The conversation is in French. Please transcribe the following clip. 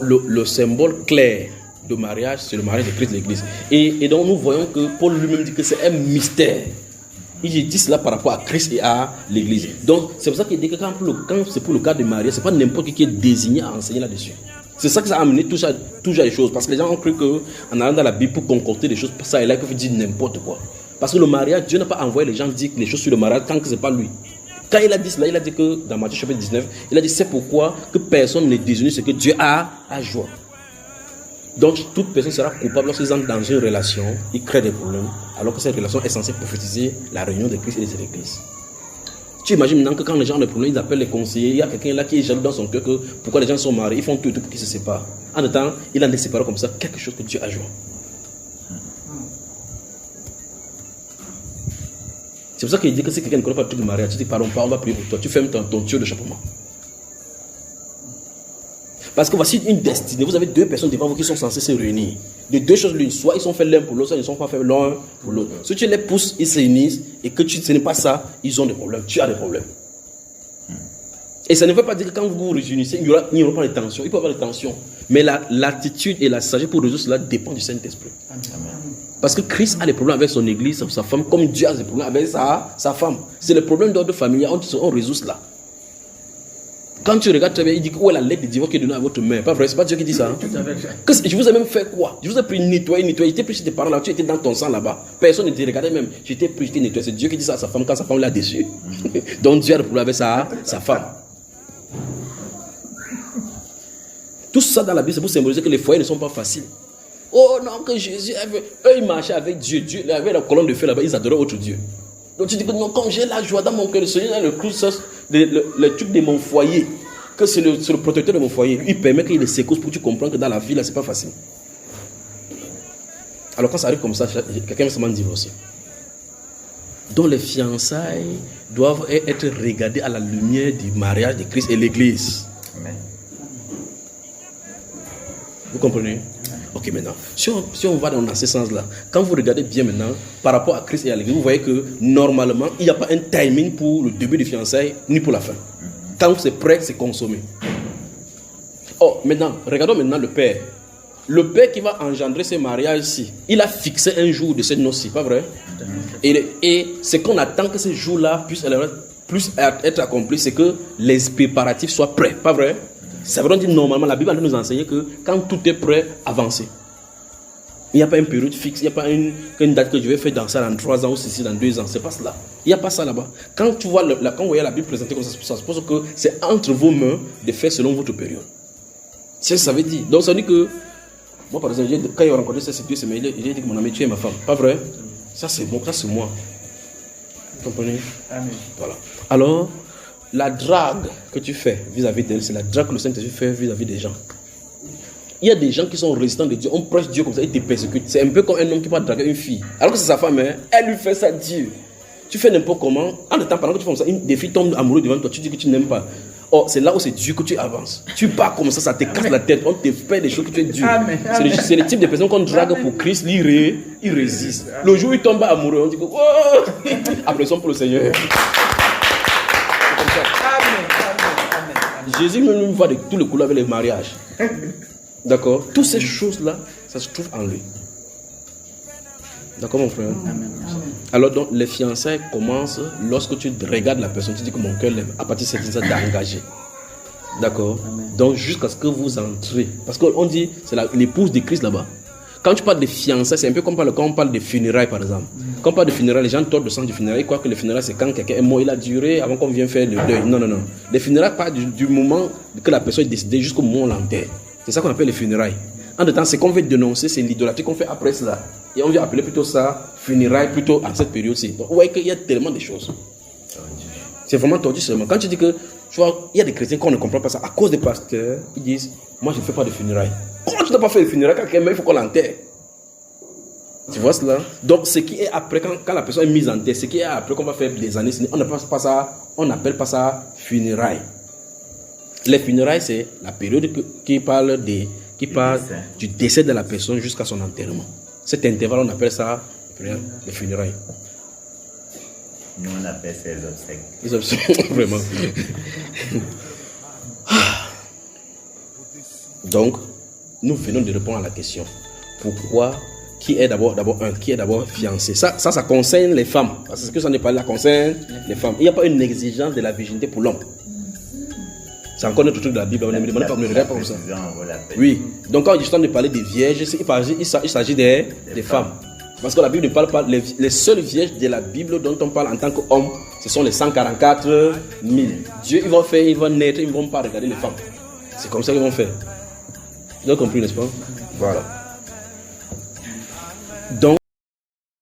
le symbole clair de mariage, c'est le mariage de Christ et l'Église. Et donc nous voyons que Paul lui-même dit que c'est un mystère. Il dit cela par rapport à Christ et à l'Église. Donc c'est pour ça qu'il dit que quand c'est pour le cas de mariage, c'est pas n'importe qui est désigné à enseigner là-dessus. C'est ça que ça a amené toujours les choses. Parce que les gens ont cru qu'en allant dans la Bible pour concocter des choses, ça et là, qu'il faut dire n'importe quoi. Parce que le mariage, Dieu n'a pas envoyé les gens dire les choses sur le mariage tant que ce n'est pas lui. Quand il a dit cela, il a dit que dans Matthieu chapitre 19, il a dit c'est pourquoi que personne n'est désigné ce que Dieu a à joie. Donc toute personne sera coupable lorsqu'ils entrent dans une relation, ils créent des problèmes, alors que cette relation est censée prophétiser la réunion de Christ et de l'Église. Tu imagines maintenant que quand les gens ont des problèmes, ils appellent les conseillers, il y a quelqu'un là qui est jaloux dans son cœur que pourquoi les gens sont mariés, ils font tout pour qu'ils se séparent. En même temps, il en est séparé comme ça, quelque chose que Dieu a joint. C'est pour ça qu'il dit que si quelqu'un ne connaît pas le truc de mariage, tu dis pardon, on va prier pour toi, tu fermes ton tuyau de chapeautement. Parce que voici une destinée, vous avez deux personnes devant vous qui sont censées se réunir. De deux choses l'une, soit ils sont faits l'un pour l'autre, soit ils ne sont pas faits l'un pour l'autre. Si tu les pousses, ils se réunissent, et que ce n'est pas ça, ils ont des problèmes, tu as des problèmes. Et ça ne veut pas dire que quand vous vous réunissez, il n'y aura pas de tension, il peut y avoir des tensions. Mais l'attitude et la sagesse pour résoudre cela dépend du Saint-Esprit. Parce que Christ a des problèmes avec son église, sa femme, comme Dieu a des problèmes avec sa femme. C'est le problème d'ordre familial, on résout cela. Quand tu regardes très bien, il dit où est la lettre de divorce qui est donnée à votre mère. Pas vrai, c'est pas Dieu qui dit ça. Hein? Je vous ai même fait quoi? Je vous ai pris nettoyer. J'étais pris chez tes parents là, tu étais dans ton sang là-bas. Personne ne te regardait même. J'étais pris, j'étais nettoyé. C'est Dieu qui dit ça à sa femme quand sa femme l'a déçu. Donc Dieu a le problème avec sa femme. Tout ça dans la Bible, c'est pour symboliser que les foyers ne sont pas faciles. Oh non, que Jésus, eux ils marchaient avec Dieu. Dieu avait la colonne de feu là-bas, ils adoraient autre Dieu. Donc tu dis que non, comme j'ai la joie dans mon cœur, le Seigneur a le truc de mon foyer, que c'est le protecteur de mon foyer. Il permet qu'il y ait des secousses pour que tu comprennes que dans la vie là, c'est pas facile. Alors quand ça arrive comme ça, quelqu'un va seulement divorcer. Donc les fiançailles doivent être regardées à la lumière du mariage de Christ et l'Église. Amen. Vous comprenez? Ok, maintenant, si on va dans ce sens-là, quand vous regardez bien maintenant, par rapport à Christ et à l'Église, vous voyez que normalement, il n'y a pas un timing pour le début des fiançailles, ni pour la fin. Quand c'est prêt, c'est consommé. Oh, maintenant, regardons maintenant le Père. Le Père qui va engendrer ce mariage-ci, il a fixé un jour de cette noce-ci, pas vrai? Et ce qu'on attend que ce jour-là puisse être accompli, c'est que les préparatifs soient prêts, pas vrai? Ça veut dire normalement, la Bible nous enseigne que quand tout est prêt, avancez. Il n'y a pas une période fixe, il n'y a pas une date que je vais faire dans ça dans 3 ans ou ceci dans 2 ans. C'est pas cela. Il n'y a pas ça là-bas. Quand tu vois quand vous voyez la Bible présentée comme ça se pose que c'est entre vos mains de faire selon votre période. C'est ce que ça veut dire. Donc ça veut dire que, moi par exemple, quand il a rencontré ce Dieu, il a dit que mon ami, tu es ma femme. Pas vrai? Ça c'est bon, ça c'est moi. Vous comprenez? Amen. Voilà. Alors, la drague que tu fais vis-à-vis d'elle, c'est la drague que le Saint-Esprit fait vis-à-vis des gens. Il y a des gens qui sont résistants de Dieu, on prêche Dieu comme ça, ils te persécutent. C'est un peu comme un homme qui va draguer une fille. Alors que c'est sa femme, hein, elle lui fait ça Dieu. Tu fais n'importe comment, en temps pendant que tu fais comme ça, des filles tombent amoureuses devant toi, tu dis que tu n'aimes pas. Oh, c'est là où c'est Dieu que tu avances. Tu pars comme ça te casse la tête, on te fait des choses que tu es Dieu. C'est le type de personnes qu'on drague pour Christ, il résiste. Le jour où il tombe amoureux, on dit que oh, applaudissons pour le Seigneur. Jésus nous voit de tous les couleurs avec les mariages. D'accord? Toutes ces choses-là, ça se trouve en lui. D'accord, mon frère? Amen. Alors, donc, les fiançailles commencent lorsque tu regardes la personne, tu dis que mon cœur l'aime. À partir de cette instance, d'engager. D'accord? Donc, jusqu'à ce que vous entrez. Parce qu'on dit, c'est l'épouse de Christ là-bas. Quand tu parles de fiançailles, c'est un peu comme quand on parle de funérailles, par exemple. Quand on parle de funérailles, les gens tordent le sens du funérailles. Ils croient que le funérailles, c'est quand quelqu'un est mort, il a duré avant qu'on vienne faire le deuil. Non, non, non. Les funérailles parlent du moment que la personne est décédée jusqu'au moment où on l'enterre. C'est ça qu'on appelle les funérailles. En même temps, ce qu'on veut dénoncer, c'est l'idolâtrie qu'on fait après cela. Et on vient appeler plutôt ça funérailles, plutôt à cette période-ci. Donc, vous voyez qu'il y a tellement de choses. C'est vraiment tordu seulement. Quand tu dis que, tu vois, il y a des chrétiens qu'on ne comprend pas ça. À cause des pasteurs, ils disent, moi je ne fais pas de funérailles. Comment tu n'as pas fait de funérailles quand quelqu'un meurt, il faut qu'on l'enterre? Tu vois cela? Donc, ce qui est après, quand la personne est mise en terre, ce qui est après qu'on va faire des années, on n'appelle pas ça funérailles. Les funérailles, c'est la période qui parle du décès de la personne jusqu'à son enterrement. Cet intervalle, on appelle ça les funérailles. Nous, on appelle ça les obsèques. Les obsèques, vraiment. Donc, nous venons de répondre à la question. Pourquoi? Qui est d'abord fiancé? Ça concerne les femmes. Parce que ce que ça n'est pas là concerne les femmes. Il n'y a pas une exigence de la virginité pour l'homme. C'est encore notre truc de la Bible. On ne demande pas comme ça. Oui. Donc, quand il est de parler des vierges, il s'agit des femmes. Parce que la Bible ne parle pas. Les seules vierges de la Bible dont on parle en tant qu'homme, ce sont les 144 000. Dieu, ils vont naître, ils ne vont pas regarder les femmes. C'est comme ça qu'ils vont faire. Vous avez compris, n'est-ce pas? Voilà. Donc,